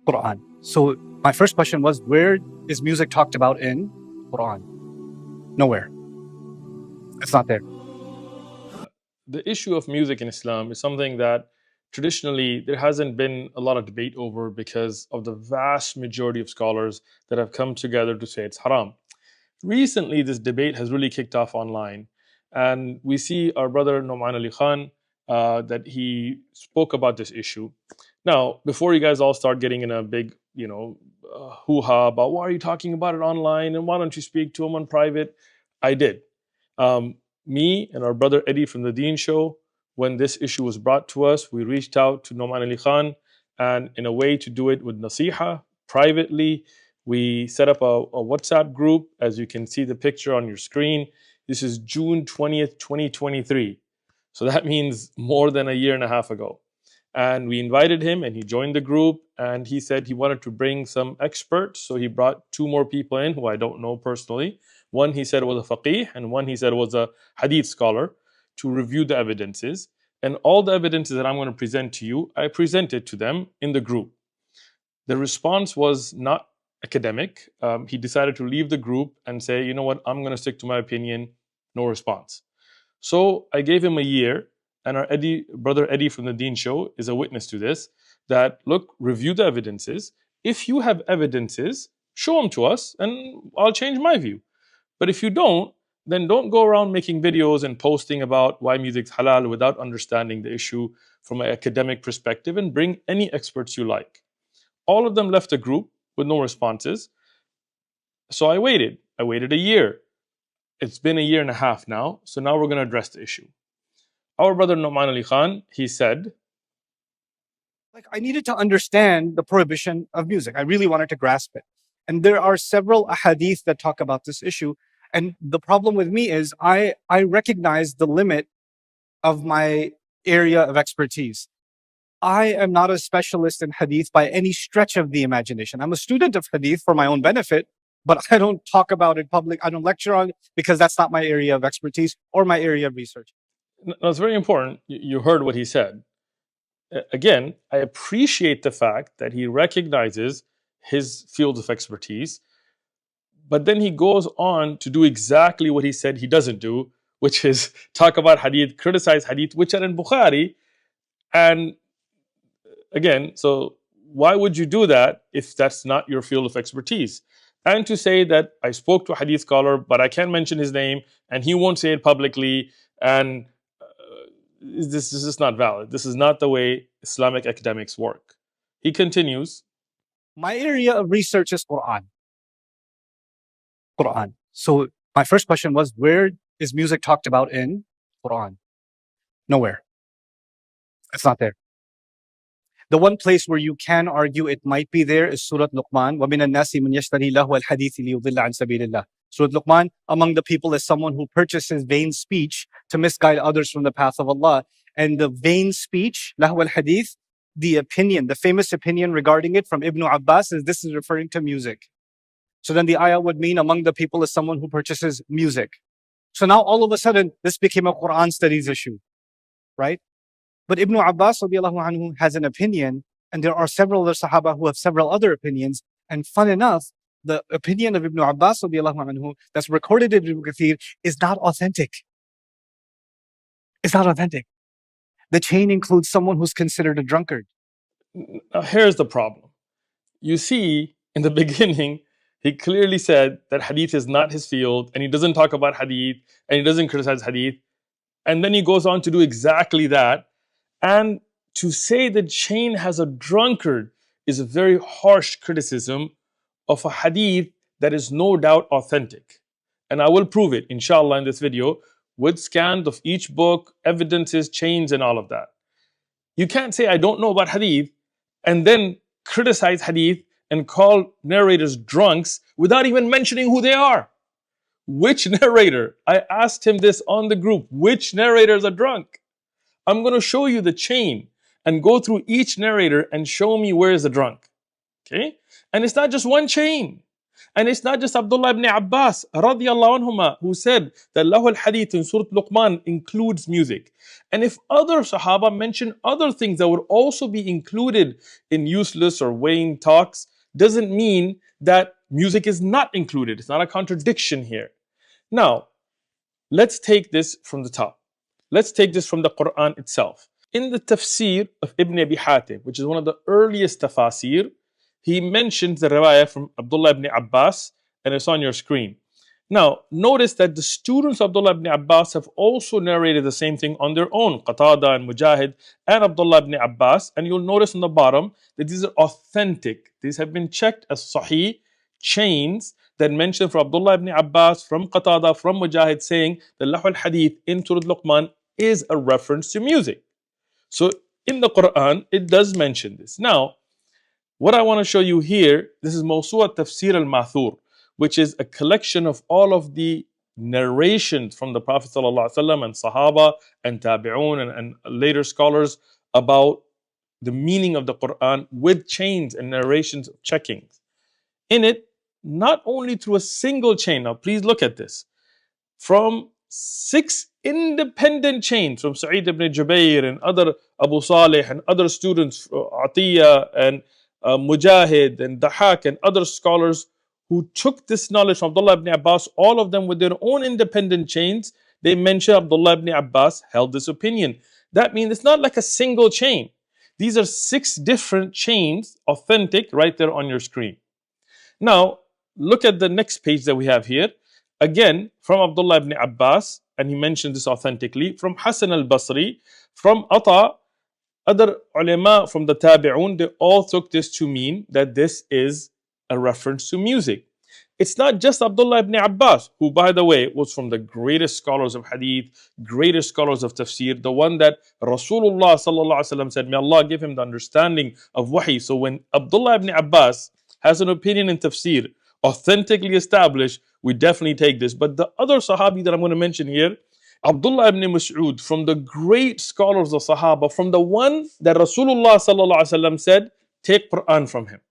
Quran. So my first question was, where is music talked about in Quran? Nowhere. It's not there. The issue of music in Islam is something that traditionally there hasn't been a lot of debate over because of the vast majority of scholars that have come together to say it's haram. Recently, this debate has really kicked off online, and we see our brother Nauman Ali Khan that he spoke about this issue. Now, before you guys all start getting in a big, hoo-ha about why are you talking about it online and why don't you speak to him on private, I did. Me and our brother Eddie from the Deen Show, when this issue was brought to us, we reached out to Nauman Ali Khan, and in a way to do it with nasiha privately, we set up a WhatsApp group. As you can see the picture on your screen, this is June 20th, 2023. So that means more than a year and a half ago. And we invited him and he joined the group, and he said he wanted to bring some experts. So he brought two more people in who I don't know personally. One he said was a faqih, and one he said was a hadith scholar, to review the evidences. And all the evidences that I'm going to present to you, I presented to them in the group. The response was not academic. He decided to leave the group and say, you know what, I'm going to stick to my opinion. No response. So I gave him a year, and our brother Eddie from the Deen Show is a witness to this, that look, review the evidences. If you have evidences, show them to us and I'll change my view. But if you don't, then don't go around making videos and posting about why music's halal without understanding the issue from an academic perspective, and bring any experts you like. All of them left the group with no responses. So I waited a year. It's been a year and a half now. So now we're going to address the issue. Our brother Nauman Ali Khan, he said, I needed to understand the prohibition of music. I really wanted to grasp it. And there are several ahadith that talk about this issue. And the problem with me is I recognize the limit of my area of expertise. I am not a specialist in hadith by any stretch of the imagination. I'm a student of hadith for my own benefit, but I don't talk about it public. I don't lecture on it because that's not my area of expertise or my area of research. no, it's very important. You heard what he said. Again, I appreciate the fact that he recognizes his field of expertise, but then he goes on to do exactly what he said he doesn't do, which is talk about hadith, criticize hadith, which are in Bukhari. And again, so why would you do that if that's not your field of expertise? And to say that I spoke to a hadith scholar, but I can't mention his name, and he won't say it publicly, and this is not valid. This is not the way Islamic academics work. He continues. My area of research is Quran. Quran. So my first question was, where is music talked about in Quran? Nowhere. It's not there. The one place where you can argue it might be there is Surah Luqman. وَمِنَ النَّاسِ مَنْ يَشْتَرِي لَهْوَ الْحَدِيثِ لِيُضِلَّ عَنْ سَبِيلِ اللَّهِ. Surah Luqman, among the people is someone who purchases vain speech to misguide others from the path of Allah. And the vain speech, lahwa al-hadith, the opinion, the famous opinion regarding it from Ibn Abbas is this is referring to music. So then the ayah would mean among the people is someone who purchases music. So now all of a sudden, this became a Quran studies issue, right? But Ibn Abbas radiallahu anhu has an opinion, and there are several other Sahaba who have several other opinions. And fun enough, the opinion of Ibn Abbas radiallahu anhu that's recorded in Ibn Kathir is not authentic. It's not authentic. The chain includes someone who's considered a drunkard. Now here's the problem. You see, in the beginning, he clearly said that hadith is not his field, and he doesn't talk about hadith, and he doesn't criticize hadith. And then he goes on to do exactly that. And to say the chain has a drunkard is a very harsh criticism of a hadith that is no doubt authentic. And I will prove it, inshallah, in this video, with scans of each book, evidences, chains, and all of that. You can't say I don't know about hadith and then criticize hadith and call narrators drunks without even mentioning who they are. Which narrator? I asked him this on the group. Which narrators are drunk? I'm going to show you the chain and go through each narrator and show me where is the drunk. Okay? And it's not just one chain. And it's not just Abdullah ibn Abbas radiallahu anhuma who said that Lahu al-Hadith in Surah Luqman includes music. And if other Sahaba mention other things that would also be included in useless or vain talks, doesn't mean that music is not included. It's not a contradiction here. Now, let's take this from the top. Let's take this from the Quran itself. In the tafsir of Ibn Abi Hatim, which is one of the earliest tafasir, he mentions the riwayah from Abdullah ibn Abbas, and it's on your screen. Now, notice that the students of Abdullah ibn Abbas have also narrated the same thing on their own, Qatada and Mujahid and Abdullah ibn Abbas, and you'll notice on the bottom that these are authentic. These have been checked as sahih chains that mention from Abdullah ibn Abbas, from Qatada, from Mujahid, saying the Lahu al-Hadith in Surah Luqman is a reference to music. So in the Quran, it does mention this. Now, what I want to show you here, this is Mawsu'at Tafsir al-Mathur, which is a collection of all of the narrations from the Prophet ﷺ and Sahaba and Tabi'un and later scholars about the meaning of the Quran with chains and narrations of checkings. In it, not only through a single chain, now please look at this, from 6 independent chains from Sa'id ibn Jubayr and other Abu Salih and other students, Atiyah and Mujahid and Dahak and other scholars who took this knowledge from Abdullah ibn Abbas, all of them with their own independent chains, they mention Abdullah ibn Abbas held this opinion. That means it's not like a single chain. These are 6 different chains, authentic, right there on your screen. Now, look at the next page that we have here. Again, from Abdullah ibn Abbas, and he mentioned this authentically, from Hasan al-Basri, from Ata, other ulama from the Tabi'un, they all took this to mean that this is a reference to music. It's not just Abdullah ibn Abbas, who, by the way, was from the greatest scholars of hadith, greatest scholars of tafsir, the one that Rasulullah sallallahu alaihi wasallam said, may Allah give him the understanding of wahi. So when Abdullah ibn Abbas has an opinion in tafsir, authentically established, we definitely take this. But the other Sahabi that I'm going to mention here, Abdullah ibn Mas'ud, from the great scholars of Sahaba, from the one that Rasulullah sallallahu alaihi wasallam said, take Quran from him.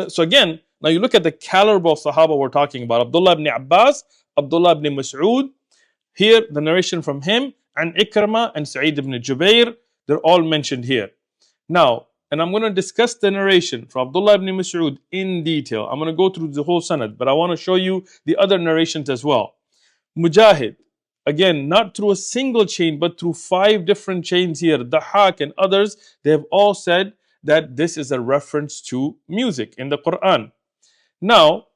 So again, now you look at the caliber of Sahaba we're talking about. Abdullah ibn Abbas, Abdullah ibn Mas'ud, here the narration from him, and Ikramah and Sa'id ibn Jubayr, they're all mentioned here. Now, and I'm going to discuss the narration from Abdullah ibn Mas'ud in detail. I'm going to go through the whole sanad, but I want to show you the other narrations as well. Mujahid, again, not through a single chain, but through 5 different chains here. Dahak and others, they have all said that this is a reference to music in the Quran. Now,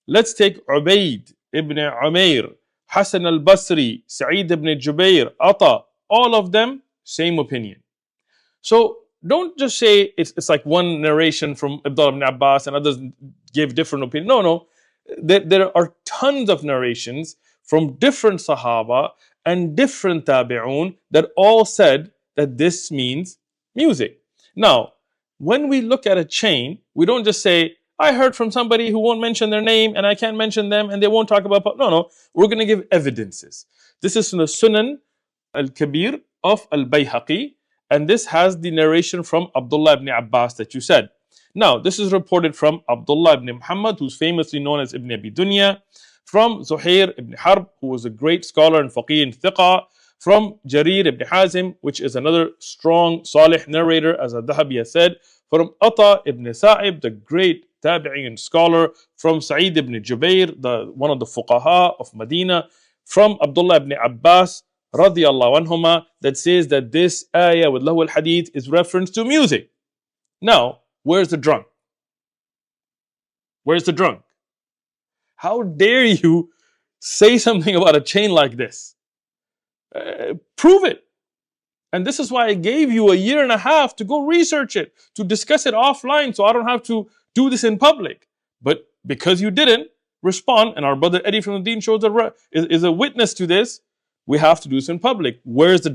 let's take Ubayd ibn Umair, Hasan al-Basri, Sa'id ibn Jubayr, Ata, all of them, same opinion. So, don't just say it's like one narration from Abdullah ibn Abbas and others give different opinions. No. There are tons of narrations from different Sahaba and different Tabi'un that all said that this means music. Now, when we look at a chain, we don't just say, I heard from somebody who won't mention their name and I can't mention them and they won't talk about... No. We're going to give evidences. This is from the Sunan al-Kabir of al-Bayhaqi. And this has the narration from Abdullah ibn Abbas that you said. Now, this is reported from Abdullah ibn Muhammad, who's famously known as Ibn Abi Dunya, from Zuhair ibn Harb, who was a great scholar and faqih and thiqa, from Jarir ibn Hazim, which is another strong, salih narrator, as Al-Dhahabi has said, from Ata ibn Sa'ib, the great tabi'in scholar, from Sa'id ibn Jubayr, one of the fuqaha of Medina, from Abdullah ibn Abbas, radiyallahu anhuma, that says that this ayah with lahu al-hadith is reference to music. Now, where's the drunk? Where's the drunk? How dare you say something about a chain like this? Prove it. And this is why I gave you a year and a half to go research it, to discuss it offline so I don't have to do this in public. But because you didn't respond, and our brother Eddie from the Deen shows is a witness to this, we have to do this in public. Where's the